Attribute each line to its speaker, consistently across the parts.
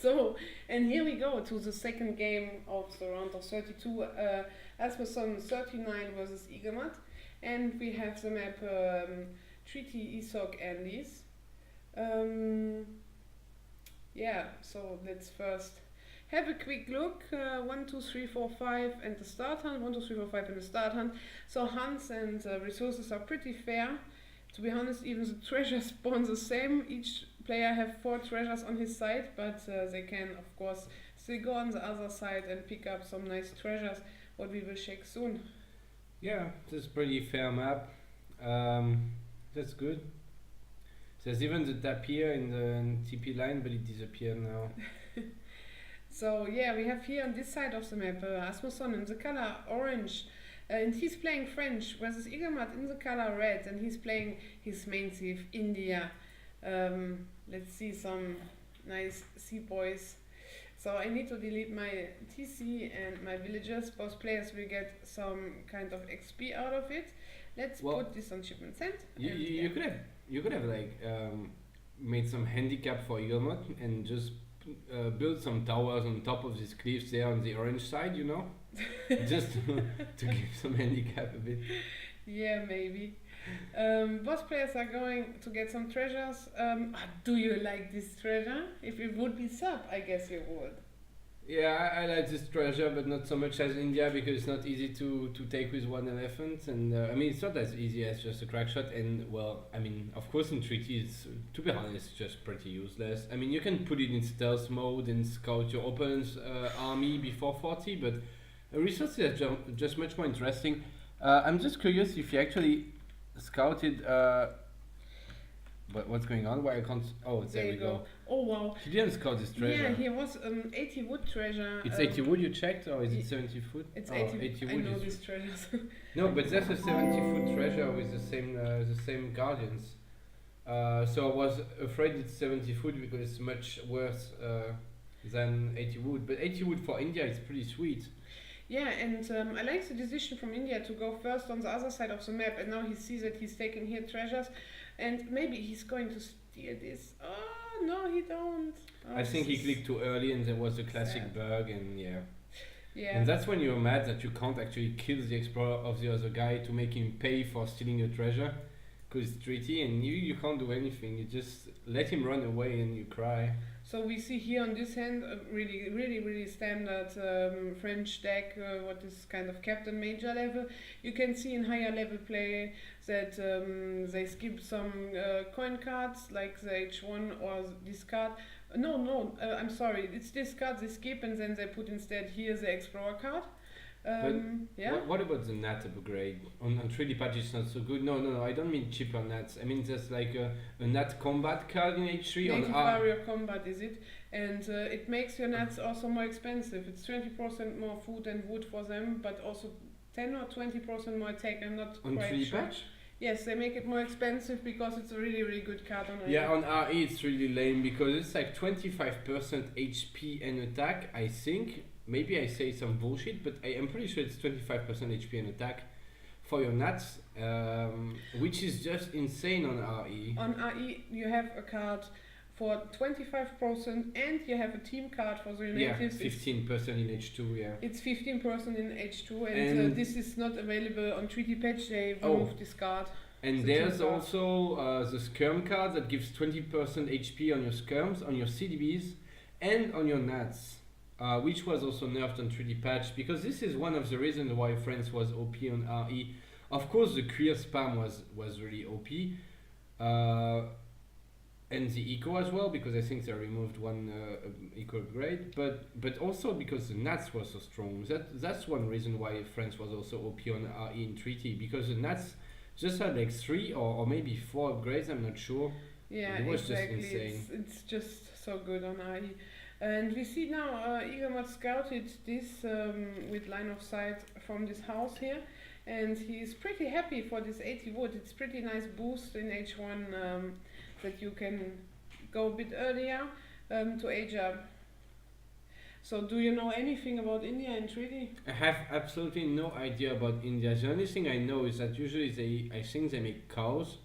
Speaker 1: So, and here we go to the second game of the round of 32. asmthom39 versus EAGLEMUT. And we have the map Treaty ESOC Andes. Yeah, so let's first have a quick look. 1, 2, 3, 4, 5 and the start hunt. 1, 2, 3, 4, 5 and the start hunt. So hunts and resources are pretty fair. To be honest, even the treasures spawn the same. Each player have 4 treasures on his side, but they can of course still go on the other side and pick up some nice treasures, what we will check soon.
Speaker 2: Yeah, this is pretty fair map. That's good. There's even the tapir in the TP line, but it disappeared now.
Speaker 1: So yeah, we have here on this side of the map asmthom in the color orange, and he's playing French, versus EAGLEMUT in the color red, and he's playing his main thief India. Let's see some nice seaboys. So I need to delete my TC and my villagers. Both players will get some kind of XP out of it. Let's put this on shipment sent.
Speaker 2: You could have like made some handicap for EAGLEMUT and just build some towers on top of these cliffs there on the orange side, you know, just to give some handicap a bit.
Speaker 1: Yeah, maybe. Both players are going to get some treasures. Do you like this treasure? If it would be sub, I guess you would.
Speaker 2: Yeah, I like this treasure, but not so much as India, because it's not easy to take with one elephant, and I mean it's not as easy as just a crack shot. And well, I mean, of course in treaty it's, to be honest, just pretty useless. I mean, you can put it in stealth mode and scout your opponent's army before 40, but resources are just much more interesting. I'm just curious if you actually scouted what's going on? Why I can't? Oh, there we go.
Speaker 1: Oh wow!
Speaker 2: He didn't scout this treasure.
Speaker 1: Yeah, he was 80 wood treasure.
Speaker 2: It's 80 wood you checked, or is it 70 foot?
Speaker 1: It's 80 wood. I know these treasures.
Speaker 2: No, but that's a 70 foot treasure with the same guardians. So I was afraid it's 70 foot because it's much worse than 80 wood. But 80 wood for India is pretty sweet.
Speaker 1: Yeah, and I like the decision from India to go first on the other side of the map, and now he sees that he's taking here treasures, and maybe he's going to steal this. Oh, no, he don't. Oh,
Speaker 2: I think he clicked too early and there was a classic bug, and yeah.
Speaker 1: Yeah.
Speaker 2: And that's when you're mad that you can't actually kill the explorer of the other guy to make him pay for stealing your treasure, because it's treaty and you can't do anything. You just let him run away and you cry.
Speaker 1: So we see here on this hand a really standard French deck, what is kind of captain major level. You can see in higher level play that they skip some coin cards like the H1 or this card. I'm sorry, it's this card they skip and then they put instead here the explorer card. Yeah.
Speaker 2: What about the NAT upgrade? On 3D patch it's not so good. No, I don't mean cheaper NATs. I mean just like a NAT combat card in H3
Speaker 1: Native
Speaker 2: on
Speaker 1: warrior combat is it? And it makes your NATs also more expensive. It's 20% more food and wood for them, but also 10 or 20% more attack. I'm not
Speaker 2: on
Speaker 1: quite
Speaker 2: 3D
Speaker 1: sure.
Speaker 2: patch?
Speaker 1: Yes, they make it more expensive because it's a really good card on
Speaker 2: Yeah, on RE it's really lame because it's like 25% HP and attack, I think. Maybe I say some bullshit, but I am pretty sure it's 25% HP and attack for your nuts, which is just insane on RE.
Speaker 1: On RE you have a card for 25% and you have a team card for the natives.
Speaker 2: Yeah, 15% in H2, yeah.
Speaker 1: It's 15% in H2 and this is not available on treaty patch, they removed this card.
Speaker 2: And there's also the skirm card that gives 20% HP on your skirms, on your CDBs and on your nats. Which was also nerfed on 3D patch, because this is one of the reasons why France was OP on RE. Of course the queer spam was really OP, and the eco as well, because I think they removed one eco upgrade, but also because the nats were so strong. That's one reason why France was also OP on RE in treaty, because the nats just had like 3 or maybe 4 upgrades, I'm not sure.
Speaker 1: Yeah,
Speaker 2: it was
Speaker 1: exactly.
Speaker 2: Just insane.
Speaker 1: It's just so good on RE. And we see now EAGLEMUT scouted this with line of sight from this house here, and he's pretty happy for this 80 wood. It's pretty nice boost in H1 that you can go a bit earlier to age up. So do you know anything about India and treaty?
Speaker 2: I have absolutely no idea about India. The only thing I know is that usually I think they make cows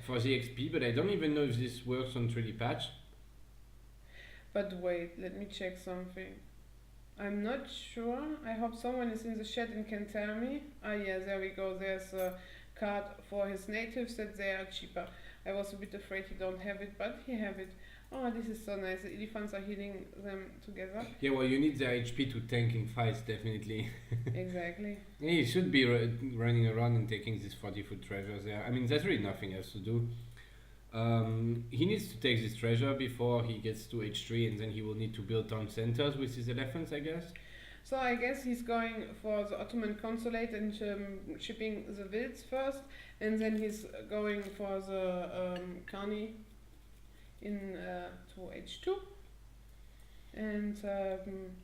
Speaker 2: for the XP, but I don't even know if this works on 3D patch.
Speaker 1: But wait, let me check something. I'm not sure. I hope someone is in the chat and can tell me. Ah, yeah, there we go. There's a card for his natives that they are cheaper. I was a bit afraid he don't have it, but he have it. Oh, this is so nice. The elephants are healing them together.
Speaker 2: Yeah, well, you need their HP to tank in fights, definitely.
Speaker 1: Exactly.
Speaker 2: Yeah, he should be running around and taking these 40-foot treasures there. I mean, there's really nothing else to do. He needs to take this treasure before he gets to H3, and then he will need to build town centers with his elephants, I guess.
Speaker 1: So I guess he's going for the Ottoman consulate and shipping the wilds first, and then he's going for the Carney in to H2. And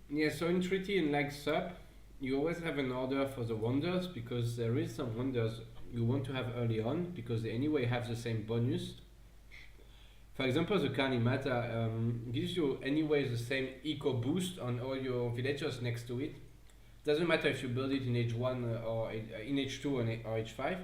Speaker 2: yeah, so in treaty and like sub, you always have an order for the wonders, because there is some wonders you want to have early on, because they anyway have the same bonus. For example, the Carney Mata gives you anyway the same eco boost on all your villagers next to it. Doesn't matter if you build it in H1 or in H2 or H5.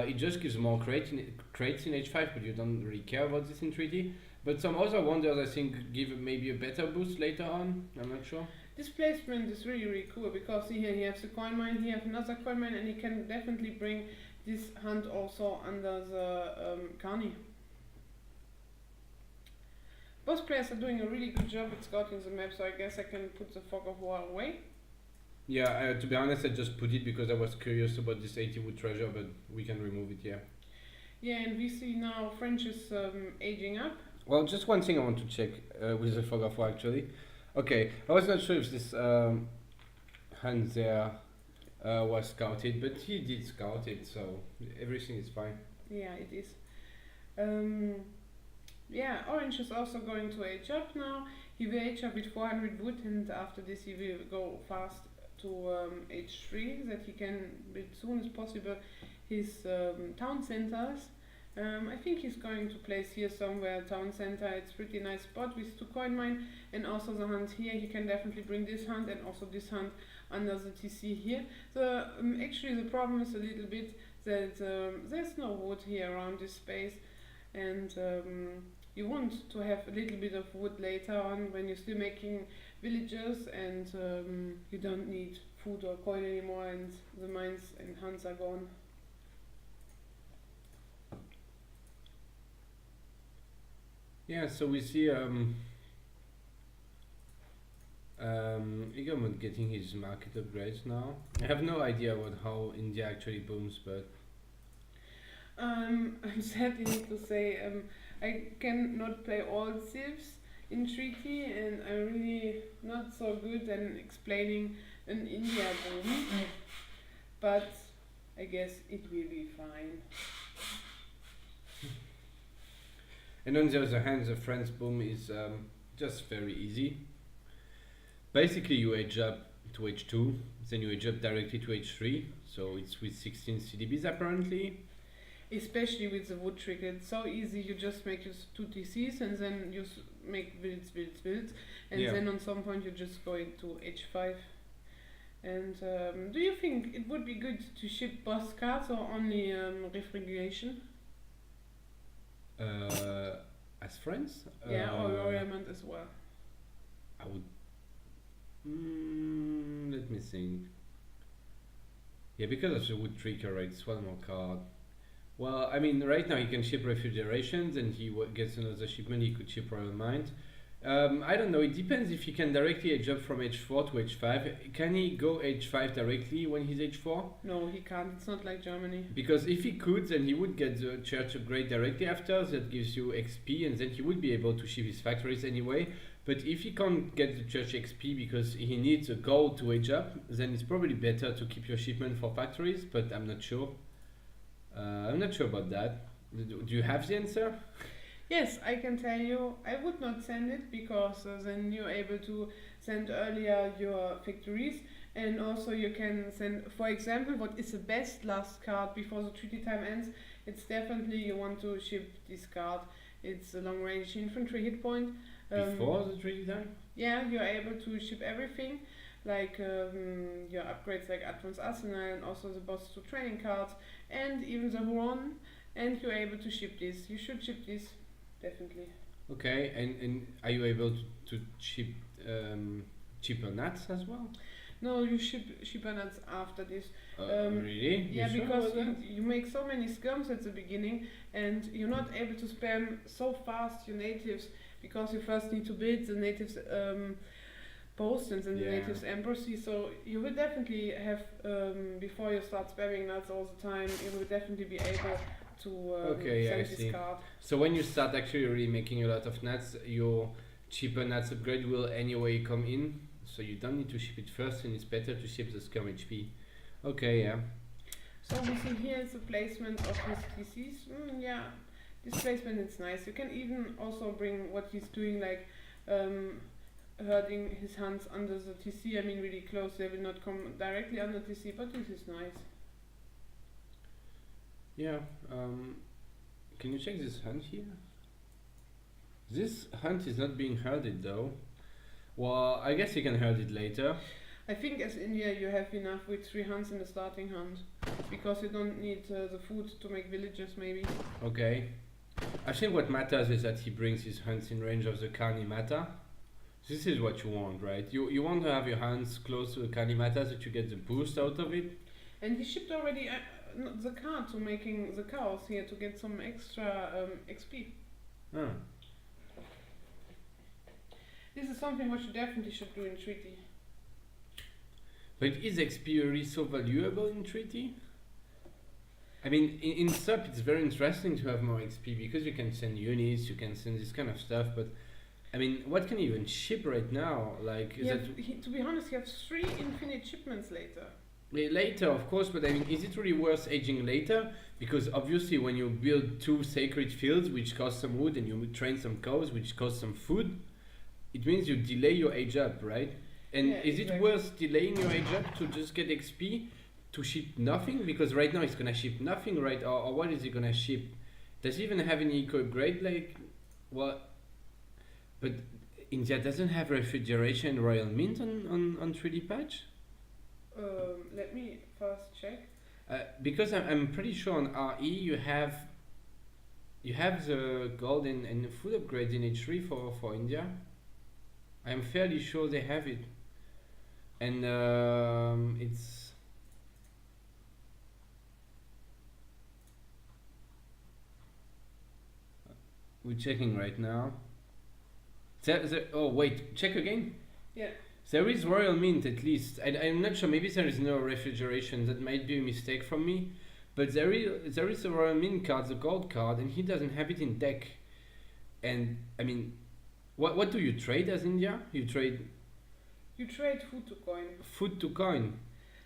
Speaker 2: It just gives more crates in H5, but you don't really care about this in treaty. But some other wonders, I think, give maybe a better boost later on. I'm not sure.
Speaker 1: This placement is really, really cool, because here he has the coin mine, he has another coin mine, and he can definitely bring this hunt also under the Carney. Both players are doing a really good job at scouting the map, so I guess I can put the Fog of War away.
Speaker 2: Yeah, to be honest, I just put it because I was curious about this 80-wood treasure, but we can remove it, yeah.
Speaker 1: Yeah, and we see now French is aging up.
Speaker 2: Well, just one thing I want to check with the Fog of War, actually. Okay, I was not sure if this hunt there was scouted, but he did scout it, so everything is fine.
Speaker 1: Yeah, it is. Yeah, Orange is also going to age up now. He will age up with 400 wood, and after this he will go fast to H3, that he can build as soon as possible his town centers. I think he's going to place here somewhere town center. It's pretty nice spot with 2 coin mine, and also the hunt here. He can definitely bring this hunt and also this hunt under the TC here. So actually the problem is a little bit that there's no wood here around this space, and you want to have a little bit of wood later on when you're still making villages, and you don't need food or coin anymore, and the mines and hunts are gone.
Speaker 2: Yeah, so we see EAGLEMUT getting his market upgrades now. I have no idea about how India actually booms, but
Speaker 1: I'm sadly need to say I cannot play all civs in treaty, and I'm really not so good at explaining an India boom, but I guess it will be fine.
Speaker 2: and on the other hand, the France boom is just very easy. Basically, you age up to H2, then you age up directly to H3, so it's with 16 CDBs apparently.
Speaker 1: Especially with the wood trick, it's so easy. You just make your 2 TCs, and then you make builds, and
Speaker 2: Yeah.
Speaker 1: then on some point you just go into H5. And do you think it would be good to ship boss cards or only refrigeration?
Speaker 2: As friends?
Speaker 1: Yeah, or ornament as well.
Speaker 2: I would. Let me think. Yeah, because of the wood trigger, right? It's one more card. Well, I mean, right now he can ship refrigerations, and he gets another shipment. He could ship Royal Mind. I don't know. It depends if he can directly age up from H4 to H5. Can he go H5 directly when he's H4?
Speaker 1: No, he can't. It's not like Germany.
Speaker 2: Because if he could, then he would get the church upgrade directly after. That gives you XP, and then he would be able to ship his factories anyway. But if he can't get the church XP because he needs a gold to age up, then it's probably better to keep your shipment for factories. But I'm not sure. I'm not sure about that. Do you have the answer?
Speaker 1: Yes, I can tell you, I would not send it, because then you're able to send earlier your factories, and also you can send, for example, what is the best last card before the treaty time ends. It's definitely you want to ship this card. It's a long range infantry hit point.
Speaker 2: Before the treaty time?
Speaker 1: Yeah, you're able to ship everything, like your upgrades like Advanced Arsenal, and also the boss to training cards, and even the Huron, and you're able to ship this. You should ship this, definitely.
Speaker 2: Okay, and are you able to ship cheaper nuts as well?
Speaker 1: No, you ship nuts after this.
Speaker 2: Really?
Speaker 1: Yeah,
Speaker 2: You sure
Speaker 1: because
Speaker 2: about that?
Speaker 1: you make so many skirms at the beginning, and you're not able to spam so fast your natives because you first need to build the natives post and then the
Speaker 2: Yeah.
Speaker 1: natives embassy. So you will definitely have before you start spamming nuts all the time, you will definitely be able to
Speaker 2: Okay, yeah, I
Speaker 1: send
Speaker 2: see.
Speaker 1: this card.
Speaker 2: So when you start actually really making a lot of nuts, your cheaper nuts upgrade will anyway come in. So you don't need to ship it first, and it's better to ship the scum HP. Okay, yeah.
Speaker 1: So we see here is the placement of his TCs. Yeah, this placement is nice. You can even also bring what he's doing, like herding his hands under the TC. I mean, really close. They will not come directly under TC, but this is nice.
Speaker 2: Yeah. Can you check this hunt here? This hunt is not being herded though. Well, I guess you can herd it later.
Speaker 1: I think as India you have enough with 3 hunts in the starting hunt, because you don't need the food to make villages maybe.
Speaker 2: Okay. I think what matters is that he brings his hunts in range of the Karnimata. This is what you want, right? You want to have your hunts close to the Karnimata so that you get the boost out of it.
Speaker 1: And he shipped already the card to making the cows here to get some extra XP.
Speaker 2: Ah.
Speaker 1: This is something what you definitely should do in treaty.
Speaker 2: But is XP really so valuable in treaty? I mean, in SUP it's very interesting to have more XP because you can send units, you can send this kind of stuff, but I mean, what can you even ship right now? Like, is
Speaker 1: To be honest, you have 3 infinite shipments later.
Speaker 2: later, of course, but I mean, is it really worth aging later? Because obviously, when you build 2 sacred fields, which cost some wood, and you train some cows, which cost some food, it means you delay your age up, right? And
Speaker 1: Yeah,
Speaker 2: is it
Speaker 1: exactly.
Speaker 2: worth delaying your age up to just get XP to ship nothing? Because right now it's gonna ship nothing, right? Or what is it gonna ship? Does it even have any eco upgrade? Like, what? But India doesn't have refrigeration Royal Mint on 3D patch?
Speaker 1: Let me first check.
Speaker 2: Because I'm pretty sure on RE you have the gold and food upgrades in H3 for India. I'm fairly sure they have it. And it's we're checking right now. Oh wait, check again.
Speaker 1: Yeah.
Speaker 2: There is Royal Mint at least. I'm not sure. Maybe there is no refrigeration. That might be a mistake from me. But there is a Royal Mint card, the gold card, and he doesn't have it in deck. And I mean, what do you trade as India? You trade
Speaker 1: food to coin.
Speaker 2: food to coin.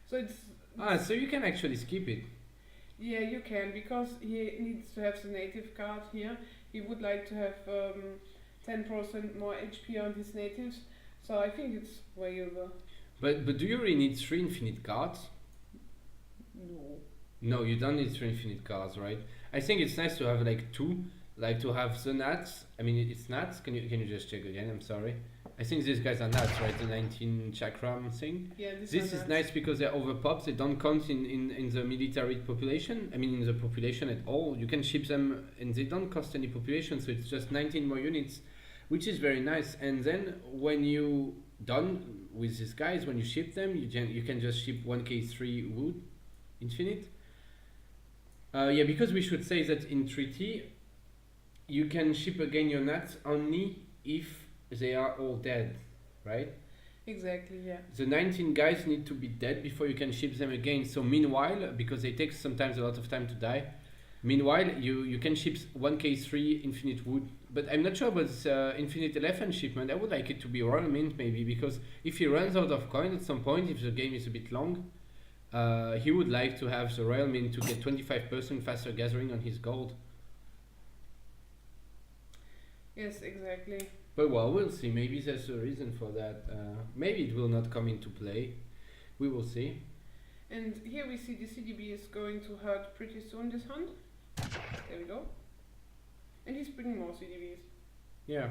Speaker 1: So it's
Speaker 2: So you can actually skip it.
Speaker 1: yeah, you can, because he needs to have the native card here. He would like to have 10% more HP on his natives. So I think it's valuable.
Speaker 2: But do you really need 3 infinite cards?
Speaker 1: No.
Speaker 2: No, you don't need 3 infinite cards, right? I think it's nice to have like 2, like to have the nuts. I mean, it's nuts. Can you just check again? I'm sorry. I think these guys are nuts, right? The 19 chakram thing.
Speaker 1: Yeah,
Speaker 2: This is nice because they're overpopped. They don't count in the military population. I mean, in the population at all. You can ship them and they don't cost any population. So it's just 19 more units, which is very nice. And then when you done with these guys, when you ship them, you can just ship 1k3 wood, infinite. Yeah, because we should say that in treaty, you can ship again your nuts only if they are all dead, right?
Speaker 1: Exactly, yeah.
Speaker 2: The 19 guys need to be dead before you can ship them again. So meanwhile, because they take sometimes a lot of time to die, meanwhile you can ship 1k3 infinite wood. But I'm not sure about this infinite elephant shipment. I would like it to be Royal Mint maybe, because if he runs out of coin at some point, if the game is a bit long, he would like to have the Royal Mint to get 25% faster gathering on his gold.
Speaker 1: Yes, exactly.
Speaker 2: But well, we'll see. Maybe there's a reason for that. Maybe it will not come into play. We will see.
Speaker 1: And here we see the CDB is going to hurt pretty soon this hunt. There we go. And he's bringing more CDBs.
Speaker 2: Yeah.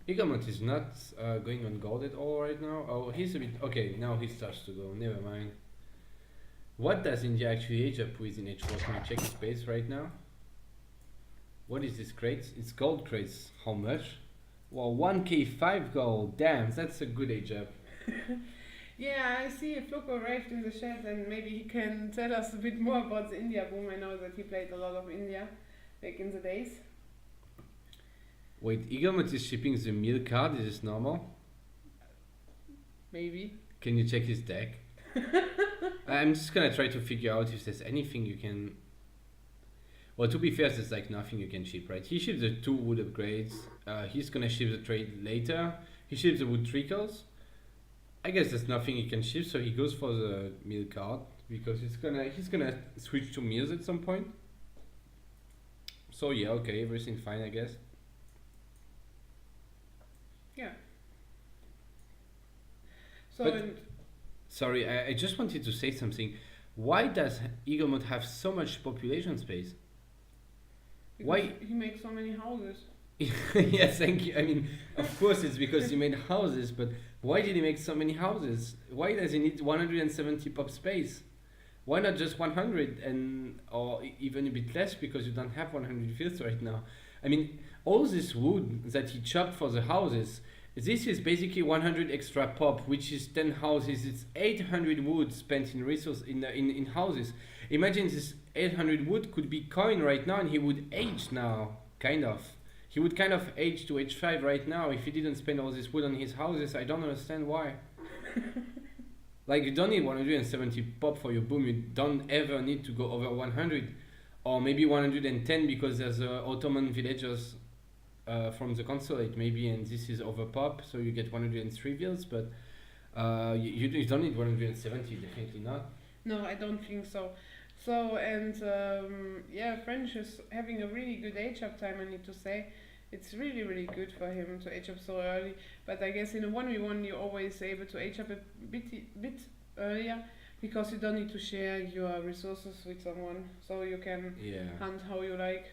Speaker 2: EAGLEMUT is not going on gold at all right now. Oh, he's a bit... Okay, now he starts to go. Never mind. What does India actually age up with in H4? Can I check his base right now? What is this crates? It's gold crates. How much? Well, 1k5 gold. Damn, that's a good age up.
Speaker 1: Yeah, I see Fluko arrived in the chat and maybe he can tell us a bit more about the India boom. I know that he played a lot of India back in the days.
Speaker 2: Wait, EAGLEMUT is shipping the meal card. Is this normal?
Speaker 1: Maybe.
Speaker 2: Can you check his deck? I'm just gonna try to figure out if there's anything you can. Well, to be fair, there's like nothing you can ship, right? He ships the 2 wood upgrades. He's gonna ship the trade later. He ships the wood trickles. I guess there's nothing he can ship, so he goes for the meal card because he's gonna switch to meals at some point. So yeah, okay, everything's fine, I guess.
Speaker 1: Yeah. So.
Speaker 2: But, sorry, I just wanted to say something. Why does EAGLEMUT have so much population space? Why?
Speaker 1: He makes so many houses.
Speaker 2: Yes, thank you. I mean, of course it's because he made houses, but why did he make so many houses? Why does he need 170 pop space? Why not just 100 or even a bit less because you don't have 100 fields right now? I mean, all this wood that he chopped for the houses, this is basically 100 extra pop, which is 10 houses. It's 800 wood spent in resource in houses. Imagine this 800 wood could be coin right now, and he would age now, kind of. He would kind of age to H5 right now if he didn't spend all this wood on his houses. I don't understand why. Like, you don't need 170 pop for your boom. You don't ever need to go over 100, or maybe 110 because there's Ottoman villagers from the consulate maybe, and this is over pop, so you get 103 vills, but you don't need 170, definitely not.
Speaker 1: No, I don't think so. So, and yeah, French is having a really good age up time, I need to say. It's really, really good for him to age up so early. But I guess in a 1v1 you're always able to age up a bit earlier because you don't need to share your resources with someone. So you can hunt how you like.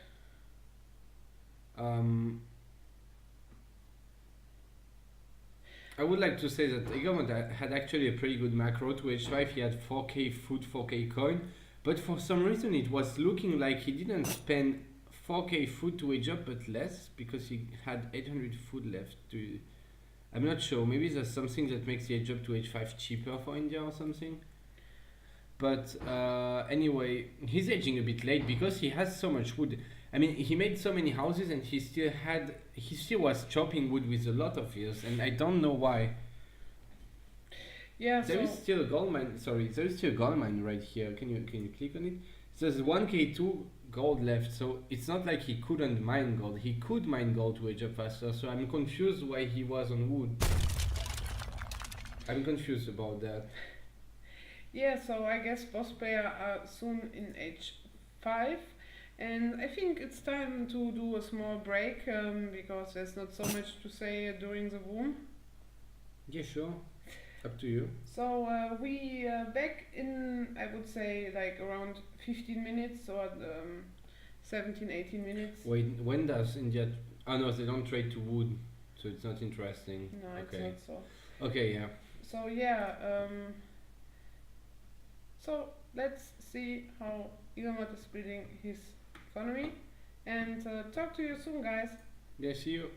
Speaker 2: I would like to say that EAGLEMUT had actually a pretty good macro to H5. He had 4k food, 4k coin, but for some reason it was looking like he didn't spend 4k food to age up but less because he had 800 food left to. I'm not sure, maybe there's something that makes the age up to H5 cheaper for India or something. But anyway, he's aging a bit late because he has so much wood. I mean, he made so many houses and he still was chopping wood with a lot of years, and I don't know why.
Speaker 1: Yeah,
Speaker 2: there is still a gold mine. Sorry, there is still a gold mine right here. Can you click on it? There's 1k2 gold left, so it's not like he couldn't mine gold. He could mine gold to age up faster. So I'm confused why he was on wood. I'm confused about that.
Speaker 1: Yeah, so I guess boss player are soon in H5. And I think it's time to do a small break because there's not so much to say during the boom.
Speaker 2: Yeah, sure. Up to you.
Speaker 1: So we back in, I would say, like around 15 minutes or 17, 18 minutes.
Speaker 2: Wait, when does India... Oh no, they don't trade to wood, so it's not interesting.
Speaker 1: No,
Speaker 2: okay.
Speaker 1: It's not so.
Speaker 2: Okay, yeah.
Speaker 1: So yeah, so let's see how EAGLEMUT is building his economy, and talk to you soon, guys.
Speaker 2: Yeah, see you.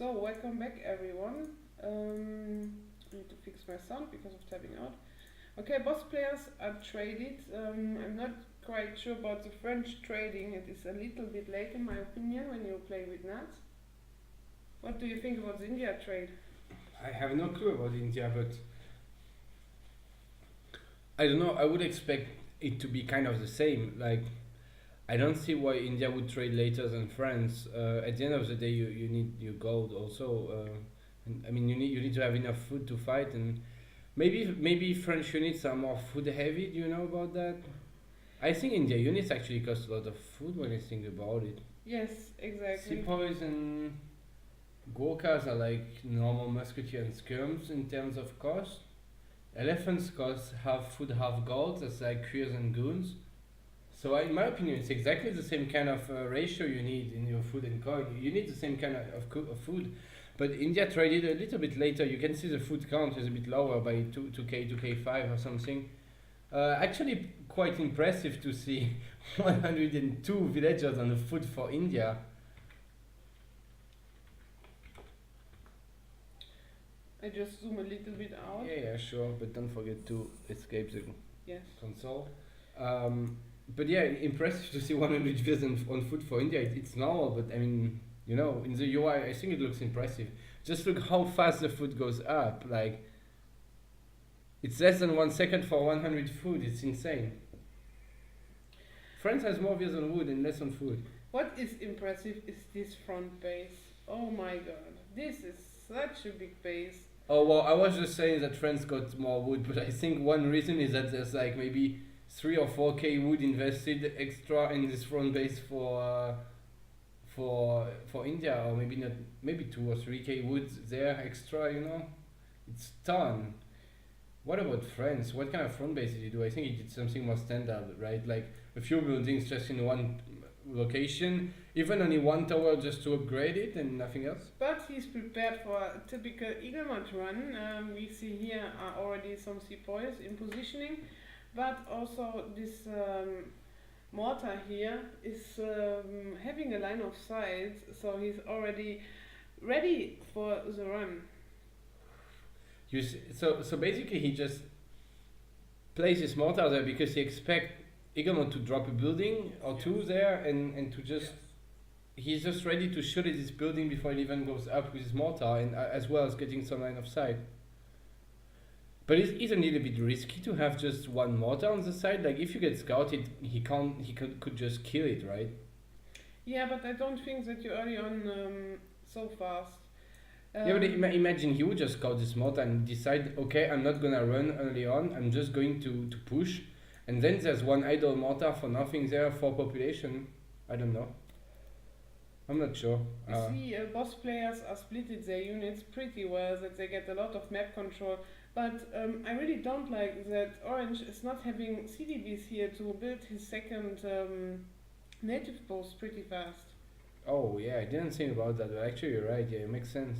Speaker 1: So, welcome back everyone. I need to fix my sound because of tapping out. Okay, boss players are traded. I'm not quite sure about the French trading. It is a little bit late in my opinion when you play with nuts. What do you think about the India trade?
Speaker 2: I have no clue about India, but I don't know. I would expect it to be kind of the same. Like, I don't see why India would trade later than France. At the end of the day, you need your gold also. And, I mean, you need to have enough food to fight, and maybe French units are more food heavy. Do you know about that? I think India units actually cost a lot of food when I think about it.
Speaker 1: Yes, exactly.
Speaker 2: Sepoys and Gurkhas are like normal musketeer and skirms in terms of cost. Elephants cost half food, half gold. That's like Queers and Goons. So in my opinion, it's exactly the same kind of ratio you need in your food and coin. You need the same kind of food. But India traded a little bit later. You can see the food count is a bit lower by 2k, 2k5 or something. Actually quite impressive to see 102 villagers on the food for India.
Speaker 1: I just zoom a little bit out.
Speaker 2: Yeah, sure, but don't forget to escape the console. But yeah, impressive to see 100 views on food for India. It's normal, but I mean, you know, in the UI, I think it looks impressive. Just look how fast the food goes up. Like, it's less than 1 second for 100 food. It's insane. France has more views on wood and less on food.
Speaker 1: What is impressive is this front base. Oh my god, this is such a big base.
Speaker 2: Oh, well, I was just saying that France got more wood, but I think one reason is that there's like maybe 3 or 4k wood invested extra in this front base for India, or maybe not, maybe 2 or 3k wood there extra, you know? It's ton. What about France? What kind of front base did he do? I think he did something more standard, right? Like a few buildings just in one location, even only one tower just to upgrade it and nothing else.
Speaker 1: But he's prepared for a typical EAGLEMUT run. We see here are already some sepoys in positioning, but also this mortar here is having a line of sight, so he's already ready for the run.
Speaker 2: You see, so basically he just places his mortar there because he expects EAGLEMUT to drop a building or two there and to just he's just ready to shoot at this building before it even goes up with his mortar, and as well as getting some line of sight. But isn't it a bit risky to have just one mortar on the side? Like if you get scouted, he could just kill it, right?
Speaker 1: Yeah, but I don't think that you're early on so fast.
Speaker 2: Yeah, but imagine he would just scout this mortar and decide, okay, I'm not gonna run early on, I'm just going to push. And then there's one idle mortar for nothing there for population. I don't know. I'm not sure.
Speaker 1: You see, boss players are splitted their units pretty well, that they get a lot of map control. But I really don't like that Orange is not having CDBs here to build his second native post pretty fast.
Speaker 2: Oh yeah, I didn't think about that, but actually you're right, yeah, it makes sense.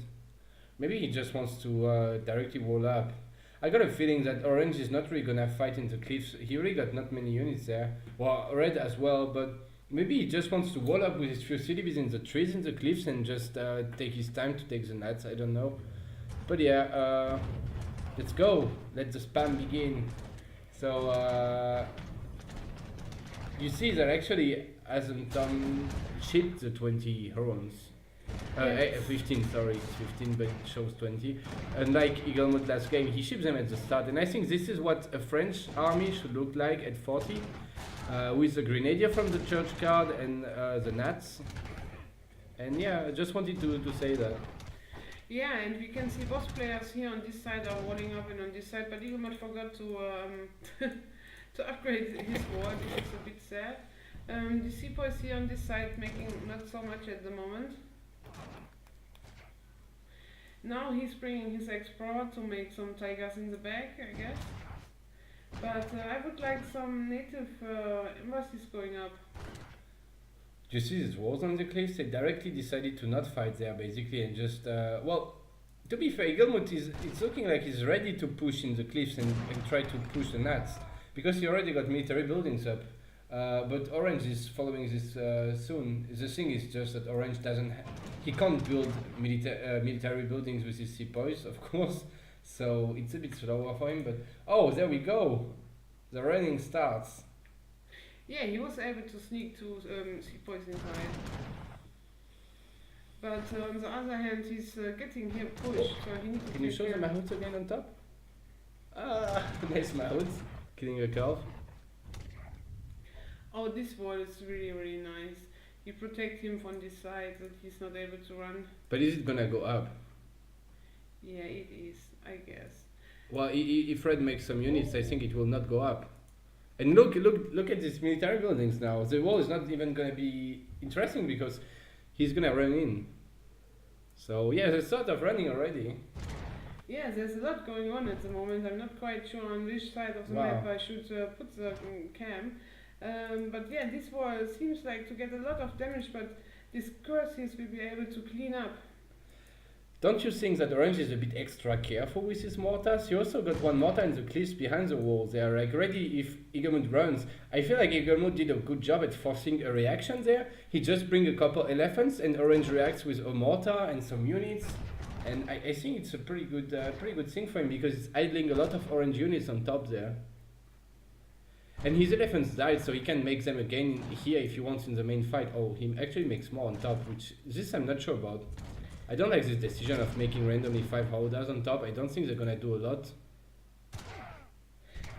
Speaker 2: Maybe he just wants to directly wall up. I got a feeling that Orange is not really gonna fight in the cliffs. He really got not many units there. Well, Red as well, but maybe he just wants to wall up with his few CDBs in the trees in the cliffs and just take his time to take the nuts, I don't know. But yeah, let's go. Let the spam begin. So, you see that actually asmthom shipped the 20 herons. 15, sorry, it's 15, but it shows 20. Unlike EAGLEMUT last game, he ships them at the start, and I think this is what a French army should look like at 40, with the grenadier from the church guard and the gnats. And yeah, I just wanted to say that.
Speaker 1: Yeah, and we can see boss players here on this side are walling up and on this side, but EAGLEMUT forgot to to upgrade his ward, which is a bit sad. The sepoys here on this side making not so much at the moment. Now he's bringing his explorer to make some tigers in the back, I guess. But I would like some native embassies going up.
Speaker 2: Do you see these walls on the cliffs? They directly decided to not fight there, basically, and just well, to be fair, EAGLEMUT it's looking like he's ready to push in the cliffs and try to push the gnats, because he already got military buildings up. But Orange is following this soon. The thing is just that Orange he can't build military buildings with his sepoys, of course. So it's a bit slower for him. But oh, there we go. The running starts.
Speaker 1: Yeah, he was able to sneak two sepoys inside. But on the other hand, he's getting here pushed, so he needs to.
Speaker 2: Can you show the mahouts again on top? Ah, nice mahouts. Killing a calf.
Speaker 1: Oh, this wall is really, really nice. You protect him from this side that he's not able to run.
Speaker 2: But is it gonna go up?
Speaker 1: Yeah, it is, I guess.
Speaker 2: Well, if Red makes some units, I think it will not go up. And look at these military buildings now. The wall is not even gonna be interesting because he's gonna run in. So yeah, there's sort of running already.
Speaker 1: Yeah, there's a lot going on at the moment. I'm not quite sure on which side of the map I should put the camp. But yeah, this wall seems like to get a lot of damage, but these curses will be able to clean up.
Speaker 2: Don't you think that Orange is a bit extra careful with his mortars? He also got one mortar in the cliffs behind the wall. They are like ready if EAGLEMUT runs. I feel like EAGLEMUT did a good job at forcing a reaction there. He just brings a couple elephants and Orange reacts with a mortar and some units. And I think it's a pretty good thing for him because it's idling a lot of Orange units on top there. And his elephants died, so he can make them again here if he wants in the main fight. Oh, he actually makes more on top, which this I'm not sure about. I don't like this decision of making randomly 5 howdahs on top. I don't think they're gonna do a lot.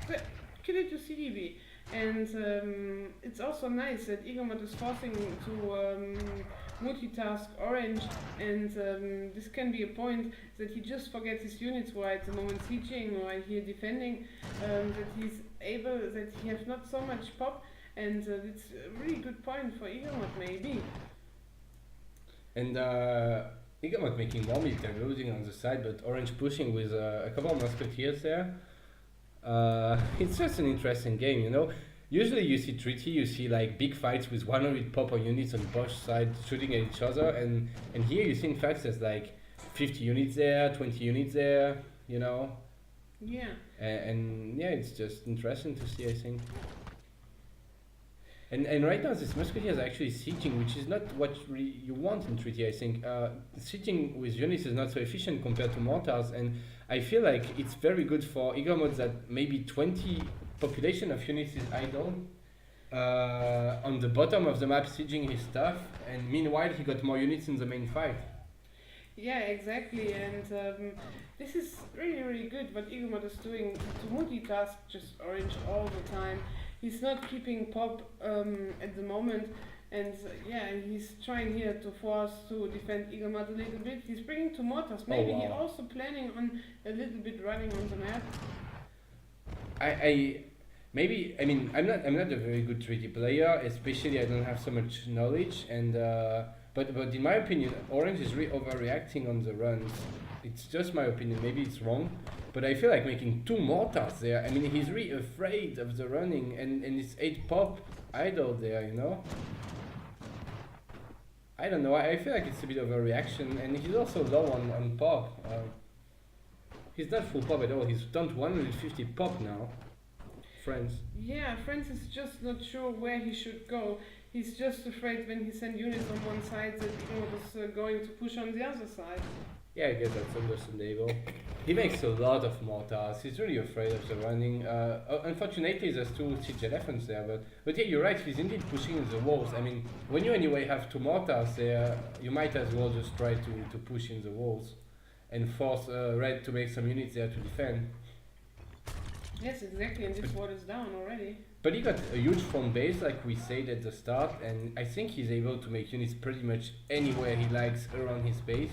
Speaker 1: But kill it to CDB. And it's also nice that EAGLEMUT is forcing to multitask Orange, and this can be a point that he just forgets his units while at the moment sieging or here defending, that he's able, that he has not so much pop, and it's a really good point for EAGLEMUT maybe.
Speaker 2: And EAGLEMUT making more military building on the side, but Orange pushing with a couple of musketeers there. It's just an interesting game, you know. Usually you see treaty, you see like big fights with 100 popper units on both sides shooting at each other, and here you see in fact there's like 50 units there, 20 units there, you know.
Speaker 1: Yeah.
Speaker 2: And yeah, it's just interesting to see, I think. And right now this musketeers are actually sieging, which is not what you want in treaty, I think. Sieging with units is not so efficient compared to mortars, and I feel like it's very good for EAGLEMUT that maybe 20 population of units is idle on the bottom of the map sieging his stuff, and meanwhile he got more units in the main fight.
Speaker 1: Yeah, exactly, and this is really, really good what EAGLEMUT is doing to multitask just Orange all the time. He's not keeping pop at the moment, and yeah, he's trying here to force to defend EAGLEMUT a little bit. He's bringing two mortars. Maybe he's also planning on a little bit running on the map.
Speaker 2: I mean, I'm not a very good treaty player, especially I don't have so much knowledge, and but in my opinion, Orange is really overreacting on the runs. It's just my opinion, maybe it's wrong, but I feel like making 2 mortars there. I mean, he's really afraid of the running, and it's 8 pop idle there, you know. I don't know, I feel like it's a bit of a reaction, and he's also low on pop. He's not full pop at all, he's down to 150 pop now. France. Yeah,
Speaker 1: France is just not sure where he should go. He's just afraid when he sends units on one side that EAGLEMUT is going to push on the other side.
Speaker 2: Yeah, I guess that's understandable. He makes a lot of mortars. He's really afraid of the running. Unfortunately, there's 2 siege elephants there, but yeah, you're right. He's indeed pushing in the walls. I mean, when you anyway have 2 mortars there, you might as well just try to push in the walls and force Red to make some units there to defend.
Speaker 1: Yes, exactly, and this wall is down already.
Speaker 2: But he got a huge front base, like we said at the start, and I think he's able to make units pretty much anywhere he likes around his base.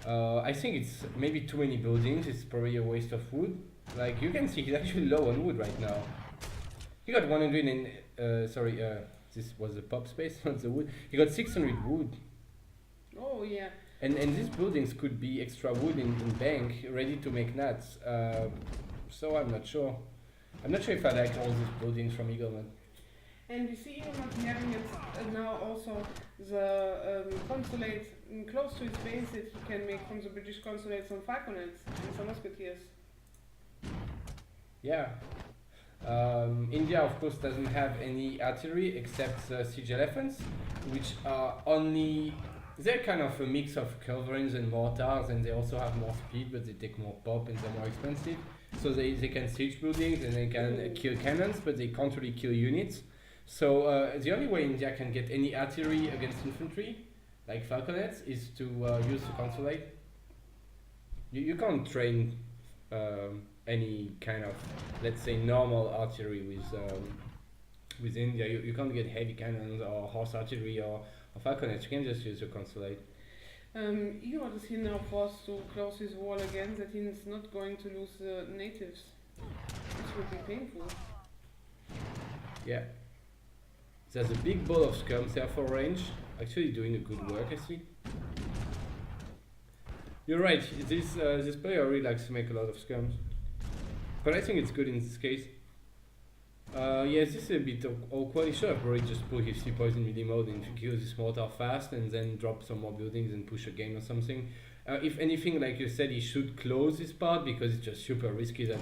Speaker 2: I think it's maybe too many buildings, it's probably a waste of wood. Like, you can see he's actually low on wood right now. He got 100 and, this was the pop space, not the wood. He got 600 wood.
Speaker 1: Oh, yeah.
Speaker 2: And these buildings could be extra wood in bank, ready to make nuts. So I'm not sure. I'm not sure if I like all these buildings from EAGLEMUT.
Speaker 1: And you see EAGLEMUT having it now also the consulate close to his base that he can make from the British consulate some falconets and some musketeers.
Speaker 2: Yeah. India, of course, doesn't have any artillery except siege elephants, which are only. They're kind of a mix of culverins and mortars, and they also have more speed, but they take more pop and they're more expensive. So they can siege buildings and they can kill cannons, but they can't really kill units. So the only way India can get any artillery against infantry, like falconets, is to use the consulate. You can't train any kind of, let's say, normal artillery with India. You can't get heavy cannons or horse artillery or falconets. You can just use your consulate.
Speaker 1: EAGLEMUT is here now forced to close his wall again, that he is not going to lose the natives. This would be painful.
Speaker 2: Yeah. There's a big ball of scums there for range. Actually doing a good work, I see. You're right, this player really likes to make a lot of scums. But I think it's good in this case. Yes, this is a bit awkward. He should have probably just put his 3 poison melee mode and kill this mortar fast and then drop some more buildings and push again or something. If anything, like you said, he should close this part because it's just super risky that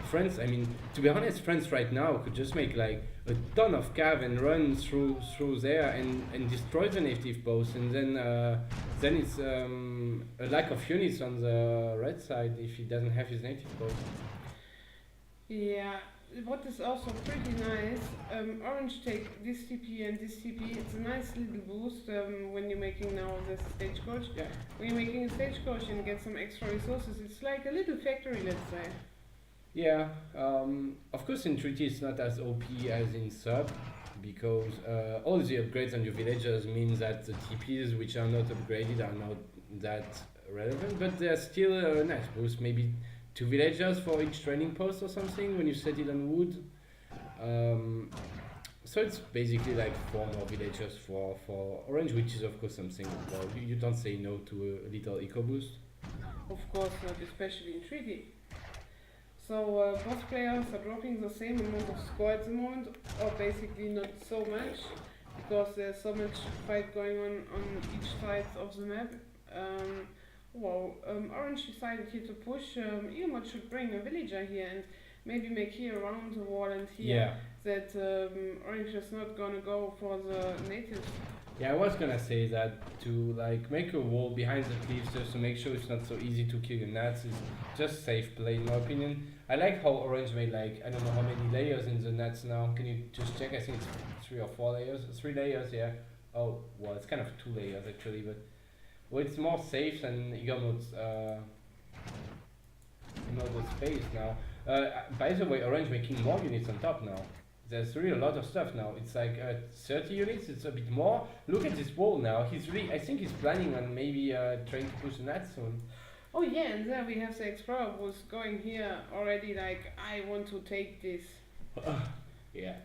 Speaker 2: France, I mean, to be honest, France right now could just make like a ton of cav and run through there and destroy the native post, and then it's a lack of units on the red side if he doesn't have his native post.
Speaker 1: Yeah, what is also pretty nice, Orange take this TP and this TP. It's a nice little boost when you're making now the stagecoach.
Speaker 2: Yeah.
Speaker 1: When you're making a stagecoach and get some extra resources, it's like a little factory, let's say.
Speaker 2: Yeah, of course in Treaty it's not as OP as in Sub, because all the upgrades on your villagers means that the TPs which are not upgraded are not that relevant, but they're still a nice boost. Maybe 2 villagers for each training post or something when you set it on wood. So it's basically like 4 more villagers for Orange, which is of course something, well, you don't say no to a little eco boost.
Speaker 1: Of course not, especially in Treaty. So both players are dropping the same amount of score at the moment, or basically not so much, because there's so much fight going on each side of the map. Orange decided here to push. EAGLEMUT should bring a villager here and maybe make here around the wall and here that Orange is not gonna go for the natives.
Speaker 2: Yeah, I was gonna say that to like make a wall behind the cliffs just to make sure it's not so easy to kill your nats is just safe play in my opinion. I like how Orange made like, I don't know how many layers in the nats now. Can you just check? I think it's 3 or 4 layers. 3 layers, yeah. Oh, well, it's kind of 2 layers actually, but well, it's more safe than EAGLEMUT's the space now. By the way, Orange making more units on top now. There's really a lot of stuff now. It's like 30 units, it's a bit more. Look at this wall now. I think he's planning on maybe trying to push the nats soon.
Speaker 1: Oh yeah, and there we have the Explorer who's going here already like, I want to take this.
Speaker 2: Yeah.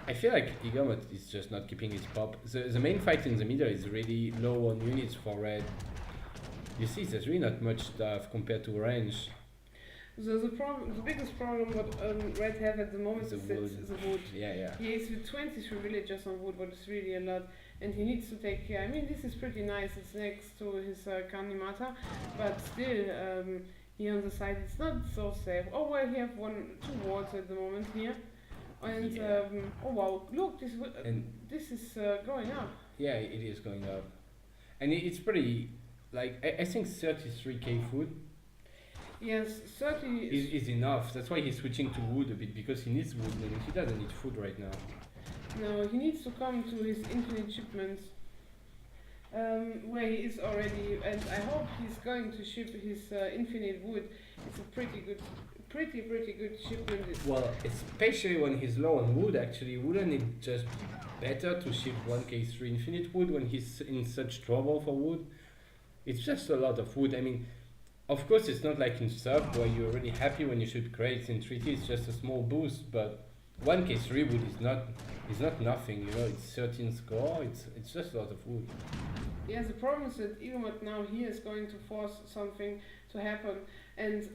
Speaker 2: I feel like EAGLEMUT is just not keeping his pop. The main fight in the middle is really low on units for red. You see, there's really not much stuff compared to Orange.
Speaker 1: The biggest problem what Red have at the moment is the wood.
Speaker 2: Yeah.
Speaker 1: He is with 23 villagers on wood, what is really a lot, and he needs to take care. I mean, this is pretty nice. It's next to his Kanimata, but still, here on the side, it's not so safe. Oh well, he have 2 walls at the moment here, and oh wow, look, this is going up.
Speaker 2: Yeah, it is going up, and it's pretty. Like, I think 33k food.
Speaker 1: Yes, 30
Speaker 2: is enough. That's why he's switching to wood a bit, because he needs wood and he doesn't need food right now.
Speaker 1: No, he needs to come to his infinite shipments, where he is already, and I hope he's going to ship his infinite wood. It's a pretty good shipment.
Speaker 2: Well, especially when he's low on wood, actually, wouldn't it just be better to ship 1k3 infinite wood when he's in such trouble for wood? It's just a lot of wood. I mean, of course, it's not like in Sub where you're really happy when you shoot crates. In Treaty, it's just a small boost, but 1k3 wood is not nothing. You know, it's 13 score. It's just a lot of wood.
Speaker 1: Yeah, the problem is that EAGLEMUT now here is going to force something to happen, and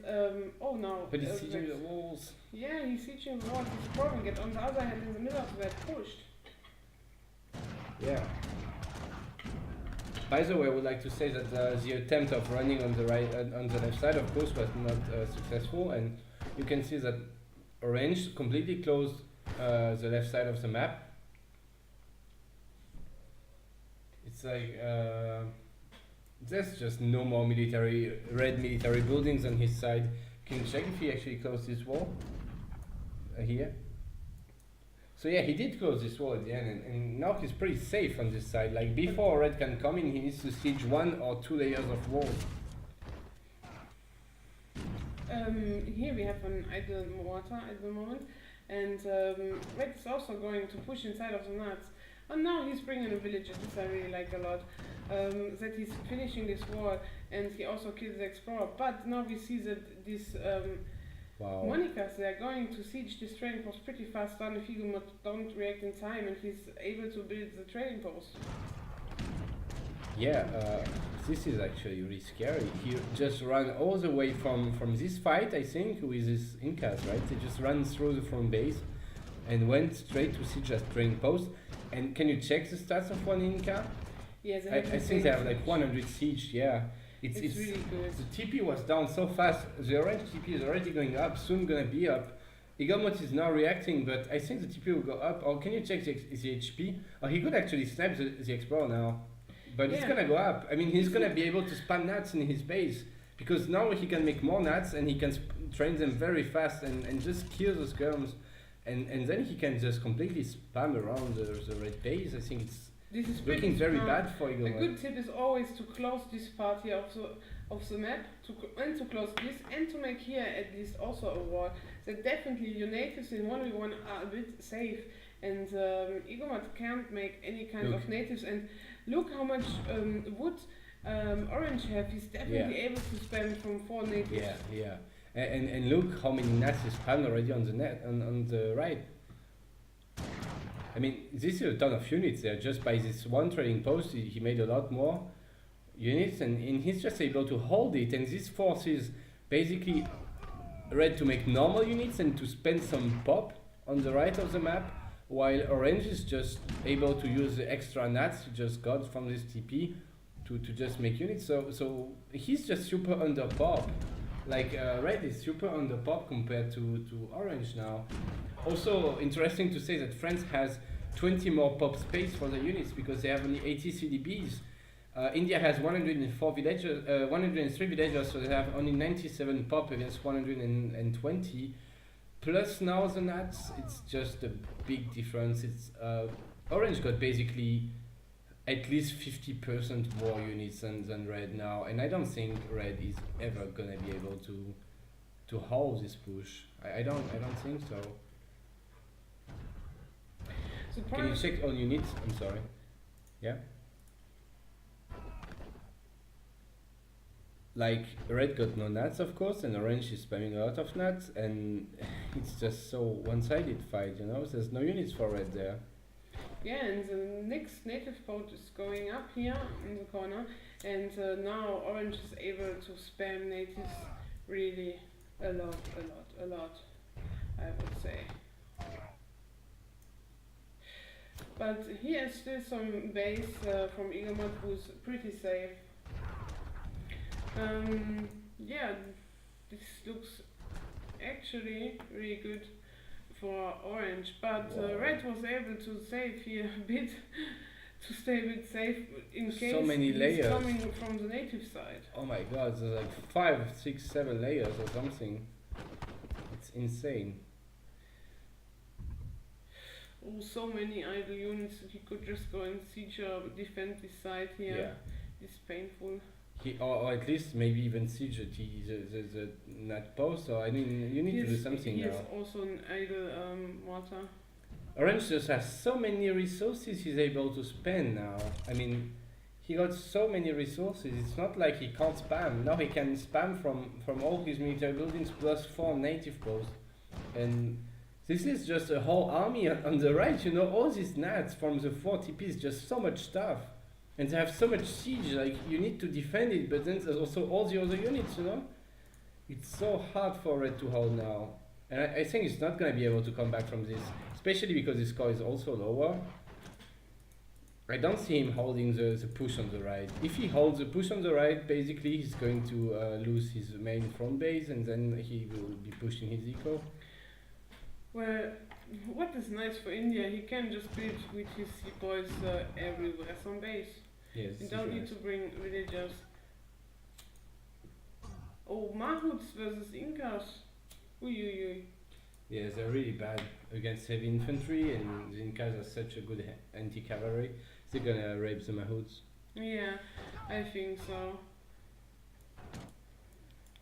Speaker 1: oh no.
Speaker 2: But he's sieging the walls.
Speaker 1: Yeah, he's sieging the walls. He's probing it. On the other hand, in the middle of that pushed.
Speaker 2: Yeah. By the way, I would like to say that the attempt of running on the on the left side, of course, was not successful, and you can see that orange completely closed the left side of the map. It's like there's just no more red military buildings on his side. Can you check if he actually closed this wall here? So yeah, he did close this wall at the end, and now he's pretty safe on this side. Like before red can come in, he needs to siege 1 or 2 layers of wall.
Speaker 1: Here we have an idle mortar at the moment, and red is also going to push inside of the nuts. And now he's bringing a villager, this I really like a lot, that he's finishing this wall, and he also kills the explorer. But now we see that this
Speaker 2: Wow.
Speaker 1: Monikas, they are going to siege this trading post pretty fast done if EAGLEMUT don't react in time, and he's able to build the trading post.
Speaker 2: Yeah, this is actually really scary. He just ran all the way from this fight, I think, with his Incas, right? They just ran through the front base and went straight to siege that trading post. And can you check the stats of one Inca?
Speaker 1: Yes,
Speaker 2: I think they have like 100 siege, yeah.
Speaker 1: It's really good.
Speaker 2: The TP was down so fast, the orange TP is already going up, soon gonna be up. EAGLEMUT is now reacting, but I think the TP will go up. Or can you check the HP? Or he could actually snap the Explorer now. But it's gonna go up. I mean, he's gonna be able to spam nats in his base. Because now he can make more nats and he can train them very fast and just kill the skirms. And then he can just completely spam around the red base. I think
Speaker 1: this is
Speaker 2: looking very bad for EAGLEMUT.
Speaker 1: A good tip is always to close this part here of the map, and to close this, and to make here at least also a wall. That definitely your natives in 1v1 are a bit safe, and EAGLEMUT can't make any kind of natives. And look how much wood orange have. He's definitely able to spam from 4 natives.
Speaker 2: Yeah, yeah. And look how many nats is spammed already on the net on the right. I mean, this is a ton of units there. Just by this one trading post, he made a lot more units, and he's just able to hold it. And this forces basically red to make normal units and to spend some pop on the right of the map, while orange is just able to use the extra nats he just got from this TP to just make units. So he's just super under pop. Like red is super under pop compared to orange now. Also interesting to say that France has 20 more pop space for the units because they have only 80 CDBs. India has 104 villagers, 103 villagers, so they have only 97 pop against 120. Plus now the nats, it's just a big difference. It's orange got basically at least 50% more units than red now, and I don't think red is ever gonna be able to hold this push. I don't think so. Can you check all units? I'm sorry. Yeah. Like red got no nats, of course, and orange is spamming a lot of nats, and it's just so one-sided fight, you know. There's no units for red there.
Speaker 1: Yeah, and the next native post is going up here in the corner, and now orange is able to spam natives really a lot, I would say. But here is still some base from EAGLEMUT who's pretty safe. Yeah, this looks actually really good for orange, but red was able to save here a bit, to stay a bit safe in case
Speaker 2: so many layers
Speaker 1: coming from the native side.
Speaker 2: Oh my god, there's like 5, 6, 7 layers or something. It's insane.
Speaker 1: Oh, so many idle units that he could just go and siege or defend this side here. Yeah. It's painful.
Speaker 2: Or at least maybe even siege the nat post, or I mean, you need to do something now.
Speaker 1: He has also an idle mortar.
Speaker 2: Orange just has so many resources he's able to spend now. I mean, he got so many resources, it's not like he can't spam. Now he can spam from all his military buildings plus 4 native posts. And this is just a whole army on the right, you know, all these nats from the 4 TPs, just so much stuff. And they have so much siege, like you need to defend it, but then there's also all the other units, you know? It's so hard for red to hold now. And I think it's not going to be able to come back from this, especially because his score is also lower. I don't see him holding the push on the right. If he holds the push on the right, basically he's going to lose his main front base, and then he will be pushing his eco.
Speaker 1: Well, what is nice for India, he can just build with his sepoys everywhere on base.
Speaker 2: Yes.
Speaker 1: You don't need to bring villagers. Oh, Mahouts versus Incas. Uy.
Speaker 2: Yeah, they're really bad against heavy infantry, and the Incas are such a good anti-cavalry. They're gonna rape the Mahouts.
Speaker 1: Yeah, I think so.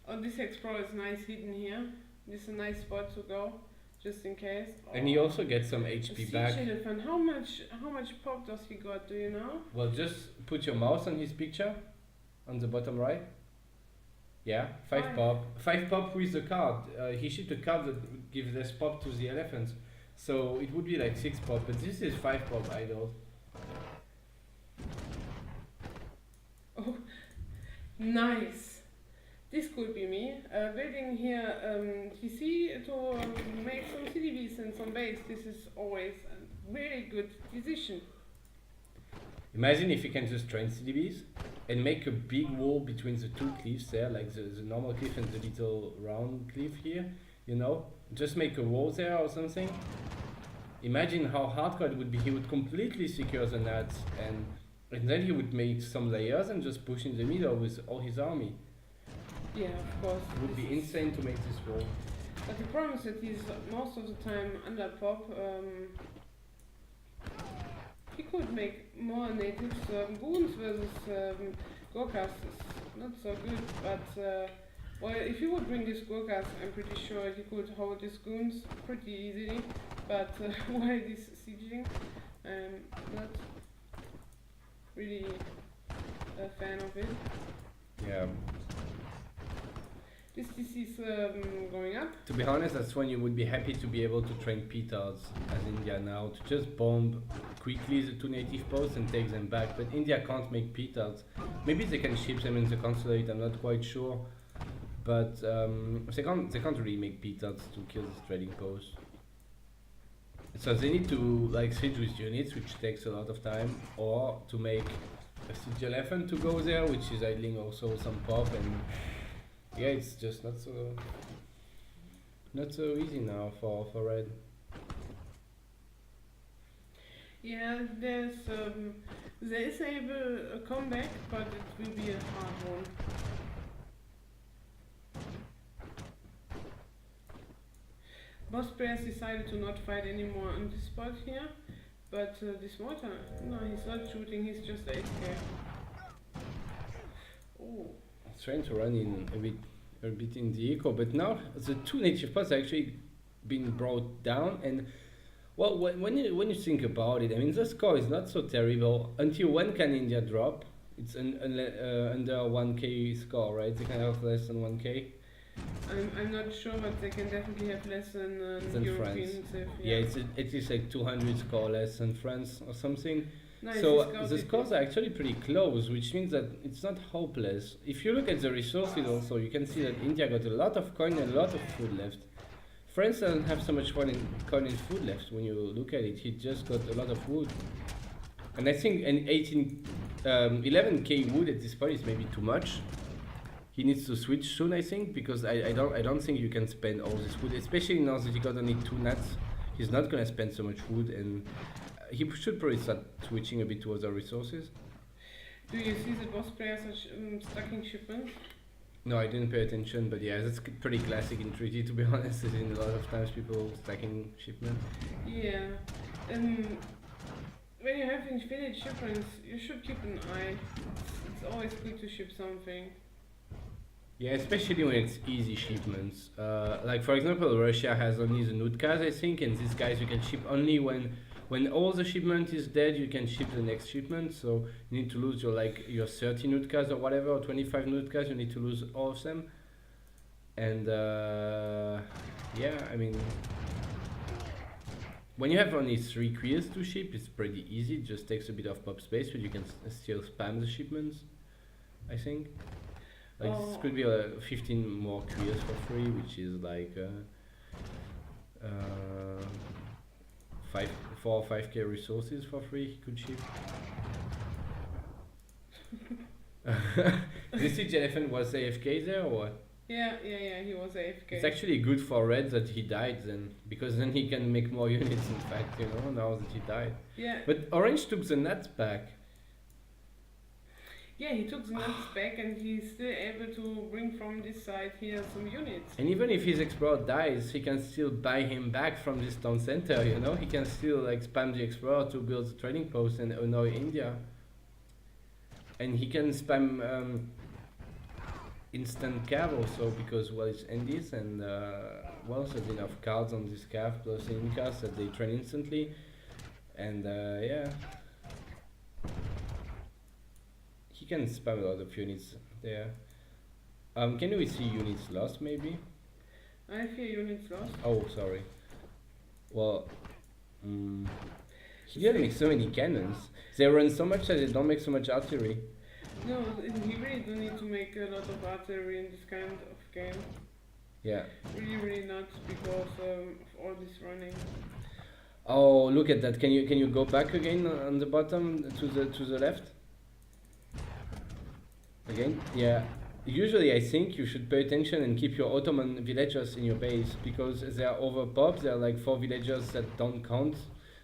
Speaker 1: Oh, this explorer is nice hidden here. This is a nice spot to go, just in case. Oh.
Speaker 2: And he also gets some HP back.
Speaker 1: Siege elephant. How much pop does he got? Do you know?
Speaker 2: Well, just put your mouse on his picture, on the bottom right. Yeah, 5 pop. 5 pop with the card. He shipped a card that gives less pop to the elephants. So it would be like 6 pop, but this is 5 pop idle.
Speaker 1: Oh, nice. This could be me. Building here TC to make some CDBs and some base. This is always a really good decision.
Speaker 2: Imagine if you can just train CDBs and make a big wall between the two cliffs there, like the normal cliff and the little round cliff here, you know? Just make a wall there or something. Imagine how hardcore it would be. He would completely secure the nuts, and then he would make some layers and just push in the middle with all his army.
Speaker 1: Yeah, of course.
Speaker 2: It would be insane to make this wall.
Speaker 1: But the problem is that he's most of the time under pop. He could make more natives. Goons versus Gorkas is not so good, but well, if he would bring these Gorkas, I'm pretty sure he could hold these goons pretty easily. But while this sieging, I'm not really a fan of it.
Speaker 2: Yeah.
Speaker 1: This is going up.
Speaker 2: To be honest, that's when you would be happy to be able to train petards as India now, to just bomb quickly the 2 native posts and take them back. But India can't make petards. Maybe they can ship them in the consulate, I'm not quite sure. But they can't really make petards to kill this trading post. So they need to like siege with units, which takes a lot of time, or to make a siege elephant to go there, which is idling also some pop, and yeah, it's just not so easy now for red.
Speaker 1: Yeah, there is a comeback, but it will be a hard one. Boss players decided to not fight anymore on this spot here, but this mortar, no, he's not shooting, he's just AFK. Oh.
Speaker 2: Trying to run in a bit in the eco, but now the 2 native posts are actually been brought down, and well, when you think about it, I mean, the score is not so terrible. Until when can India drop? It's under 1k score, right? They can have less than 1k.
Speaker 1: I'm not sure, but they can definitely have less than Europeans.
Speaker 2: France. Yeah, it is like 200 score less than France or something.
Speaker 1: No,
Speaker 2: so the scores are actually pretty close, which means that it's not hopeless. If you look at the resources also, you can see that India got a lot of coin and a lot of food left. France doesn't have so much coin and food left when you look at it. He just got a lot of wood. And I think an 11k wood at this point is maybe too much. He needs to switch soon, I think, because I don't think you can spend all this wood, especially now that he got only 2 nuts. He's not gonna spend so much wood, and he should probably start switching a bit to other resources.
Speaker 1: Do you see the boss players are stacking shipments?
Speaker 2: No, I didn't pay attention, but yeah, that's pretty classic in Treaty, to be honest. I've seen a lot of times people stacking shipments.
Speaker 1: Yeah. When you have infinite shipments, you should keep an eye. It's always good to ship something.
Speaker 2: Yeah, especially when it's easy shipments. Like for example, Russia has only the Nutkas, I think, and these guys you can ship only when all the shipment is dead. You can ship the next shipment. So you need to lose your 30 Nutkas or whatever, or 25 Nutkas. You need to lose all of them. And yeah, I mean, when you have only 3 queers to ship, it's pretty easy. It just takes a bit of pop space, but you can still spam the shipments, I think. Like this could be 15 more queers for free, which is like 4 or 5k resources for free he could ship. The siege elephant was AFK there or what?
Speaker 1: Yeah, he was AFK.
Speaker 2: It's actually good for red that he died then, because then he can make more units in fact, you know, now that he died.
Speaker 1: Yeah.
Speaker 2: But orange took the nuts back.
Speaker 1: Yeah, he took the nuts back and he's still able to bring from this side here some units.
Speaker 2: And even if his explorer dies, he can still buy him back from this town center, you know? He can still like spam the explorer to build the trading post and annoy India. And he can spam instant cav also, because well, it's Indies and well, there's enough cards on this cav plus the Incas that they train instantly. And yeah. He can spam a lot of units there. Can we see units lost maybe?
Speaker 1: I have here units lost.
Speaker 2: Oh, sorry. Well, he didn't make so many cannons. They run so much that they don't make so much artillery.
Speaker 1: No, he really don't need to make a lot of artillery in this kind of game.
Speaker 2: Yeah.
Speaker 1: Really not, because of all this running.
Speaker 2: Oh, look at that! Can you go back again on the bottom to the left? Again? Yeah. Usually I think you should pay attention and keep your Ottoman villagers in your base, because they are overpopped. There are like 4 villagers that don't count.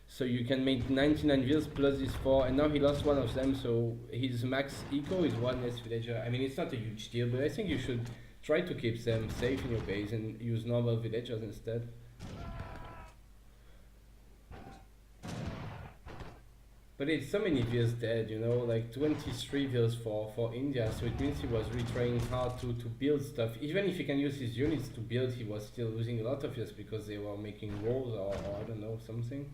Speaker 2: So you can make 99 villas plus these 4, and now he lost one of them, so his max eco is 1 less villager. I mean, it's not a huge deal, but I think you should try to keep them safe in your base and use normal villagers instead. But it's so many villas dead, you know, like 23 villas for India, so it means he was really trying hard to build stuff. Even if he can use his units to build, he was still losing a lot of villas because they were making walls or I don't know, something.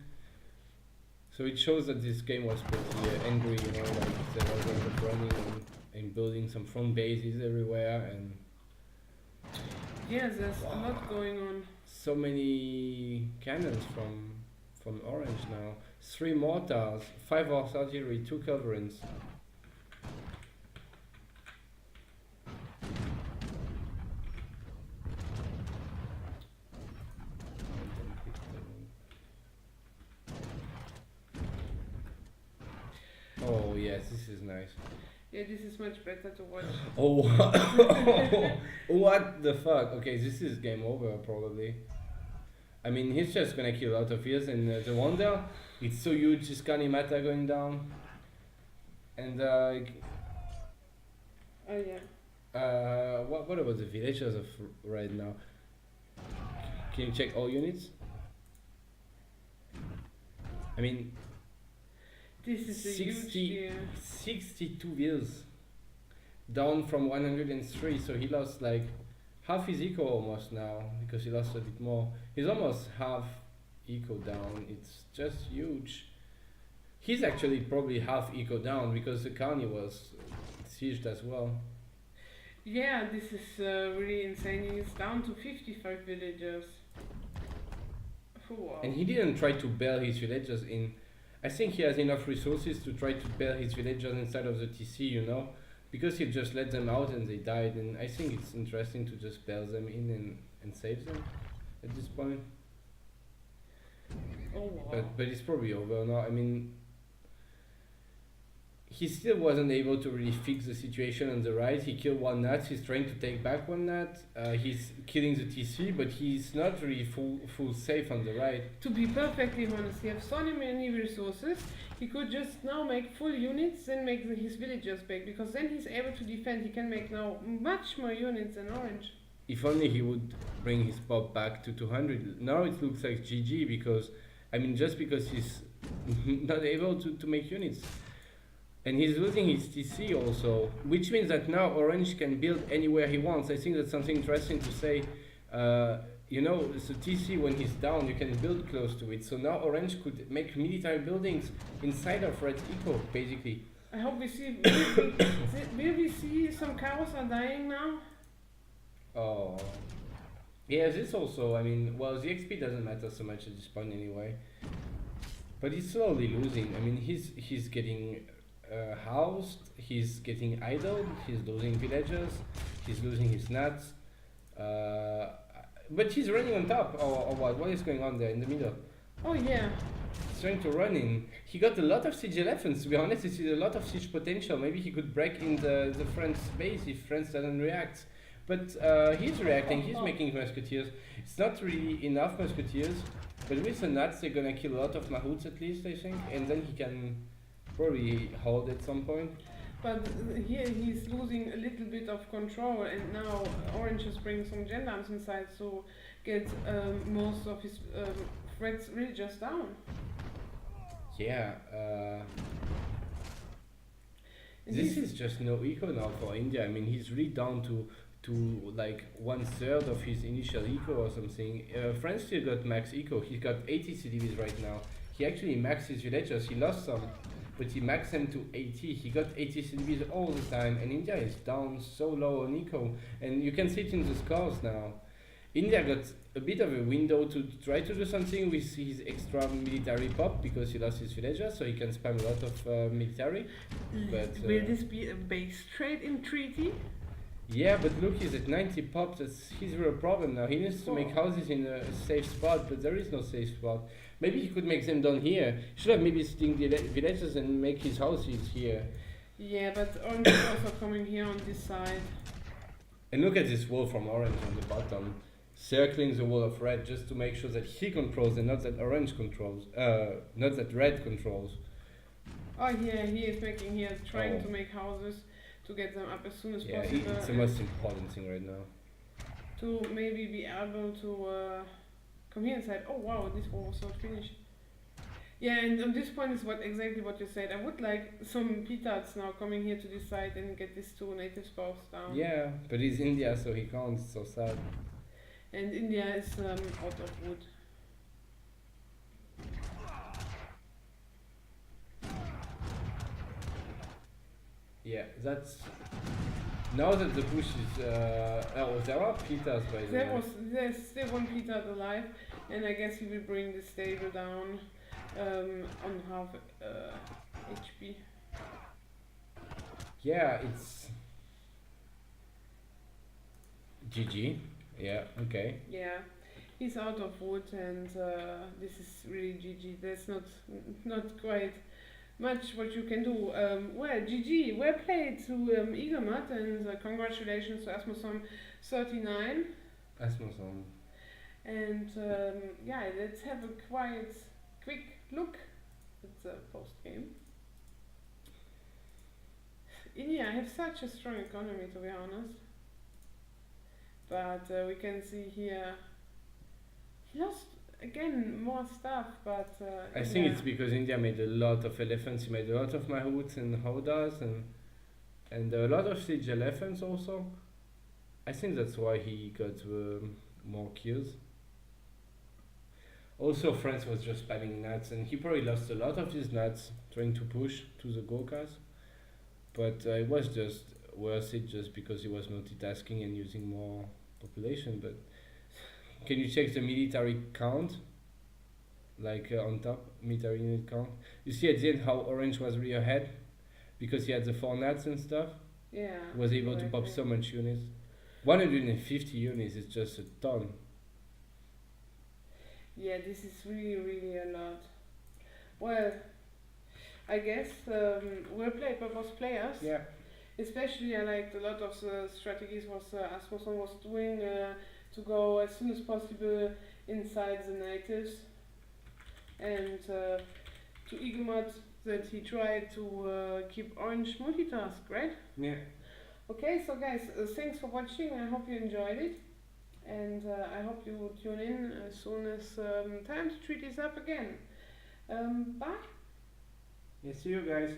Speaker 2: So it shows that this game was pretty angry, you know, like they were going to running and building some front bases everywhere, and
Speaker 1: yeah, there's a lot going on.
Speaker 2: So many cannons from orange now. 3 mortars, 5 horse artillery, 2 culverins. Oh yes, this is nice.
Speaker 1: Yeah, this is much better to watch.
Speaker 2: Oh, what the fuck? Okay, this is game over probably. I mean, he's just gonna kill a lot of ears, and the wonder, it's so huge, this Kanimata going down. And
Speaker 1: oh yeah.
Speaker 2: what about the villagers of right now? Can you check all units? I mean,
Speaker 1: this is a huge deal.
Speaker 2: 62 villas, down from 103, so he lost like half his eco almost now, because he lost a bit more. He's almost half eco down. It's just huge. He's actually probably half eco down, because the Carney was sieged as well.
Speaker 1: Yeah, this is really insane. He's down to 55 villagers. Wow.
Speaker 2: And he didn't try to bail his villagers in. I think he has enough resources to try to bail his villagers inside of the TC, you know, because he just let them out and they died. And I think it's interesting to just bail them in and save them at this point.
Speaker 1: Oh wow.
Speaker 2: But it's probably over now. I mean, he still wasn't able to really fix the situation on the right. He killed 1 nut. He's trying to take back 1 nut. He's killing the TC, but he's not really full safe on the right.
Speaker 1: To be perfectly honest, he has so many resources. He could just now make full units and make his villagers back, because then he's able to defend. He can make now much more units than orange.
Speaker 2: If only he would bring his pop back to 200. Now it looks like GG, because, I mean, just because he's not able to make units. And he's losing his TC also, which means that now Orange can build anywhere he wants. I think that's something interesting to say. You know, so TC, when he's down, you can build close to it. So now Orange could make military buildings inside of Red's eco, basically.
Speaker 1: I hope we see. Will we see some cows are dying now?
Speaker 2: Oh. Yeah, this also, I mean, well, the XP doesn't matter so much at this point anyway. But he's slowly losing. I mean, he's getting housed, he's getting idled, he's losing villagers, he's losing his nuts. But he's running on top, or what? What is going on there in the middle?
Speaker 1: Oh yeah.
Speaker 2: He's trying to run in. He got a lot of siege elephants, to be honest. He sees a lot of siege potential. Maybe he could break in the French base if France doesn't react. But he's reacting, he's making musketeers. It's not really enough musketeers, but with the nuts they're gonna kill a lot of mahouts at least, I think, and then he can probably hold at some point.
Speaker 1: But here he's losing a little bit of control, and now Orange is bringing some gendarmes inside to get most of his threats really just down.
Speaker 2: Yeah, this is just no eco now for India. I mean, he's really down to like 1/3 of his initial eco or something. France still got max eco. He's got 80 CDVs right now. He actually maxed his villagers. He lost some, but he maxed them to 80. He got 80 CDVs all the time, and India is down so low on eco, and you can see it in the scores now. India got a bit of a window to try to do something with his extra military pop because he lost his villagers, so he can spam a lot of military. But
Speaker 1: will this be a base trade in treaty?
Speaker 2: Yeah, but look, he's at 90 pop. That's his real problem now. He needs to make houses in a safe spot, but there is no safe spot. Maybe he could make them down here. He should have maybe sting the villages and make his houses here.
Speaker 1: Yeah, but Orange is also coming here on this side.
Speaker 2: And look at this wall from Orange on the bottom, circling the wall of Red just to make sure that he controls and not that Orange controls. Not that Red controls.
Speaker 1: Oh yeah, he is making here, trying to make houses to get them up as soon as possible.
Speaker 2: Yeah, it's the most important thing right now.
Speaker 1: To maybe be able to come here inside. Oh wow, this wall was not finished. Yeah, and on this point is exactly what you said. I would like some petards now coming here to this side and get these two native spawns down.
Speaker 2: Yeah, but he's India, so he can't. It's so sad.
Speaker 1: And India is out of wood.
Speaker 2: Yeah, that's... Now that the bush is... oh, there are petas by the way.
Speaker 1: There's still one petard alive, and I guess he will bring the stable down on half HP.
Speaker 2: Yeah, it's... GG. Yeah, okay.
Speaker 1: Yeah, he's out of wood, and this is really GG. There's not quite much what you can do. Well, GG, well played to EAGLEMUT, and congratulations to asmthom39.
Speaker 2: Asmthom.
Speaker 1: And yeah, let's have a quick look at the post game. India have such a strong economy, to be honest. But we can see here he lost again more stuff, but
Speaker 2: I think it's because India made a lot of elephants. He made a lot of mahouts and howdahs and a lot of siege elephants also. I think that's why he got more kills. Also, France was just spamming nuts, and he probably lost a lot of his nuts trying to push to the Gorkhas. But it was just worth it just because he was multitasking and using more population. But can you check the military count? Like on top, military unit count. You see at the end how Orange was really ahead because he had the 4 nuts and stuff.
Speaker 1: Yeah.
Speaker 2: He was able to pop so much units. 150 units is just a ton.
Speaker 1: Yeah, this is really a lot. Well, I guess well played by both players.
Speaker 2: Yeah.
Speaker 1: Especially I liked a lot of the strategies was asmthom was doing to go as soon as possible inside the natives, and to EAGLEMUT that he tried to keep Orange multitask, right?
Speaker 2: Yeah.
Speaker 1: Okay, so guys, thanks for watching. I hope you enjoyed it, and I hope you will tune in as soon as time to treat this up again. Bye.
Speaker 2: Yeah, see you guys.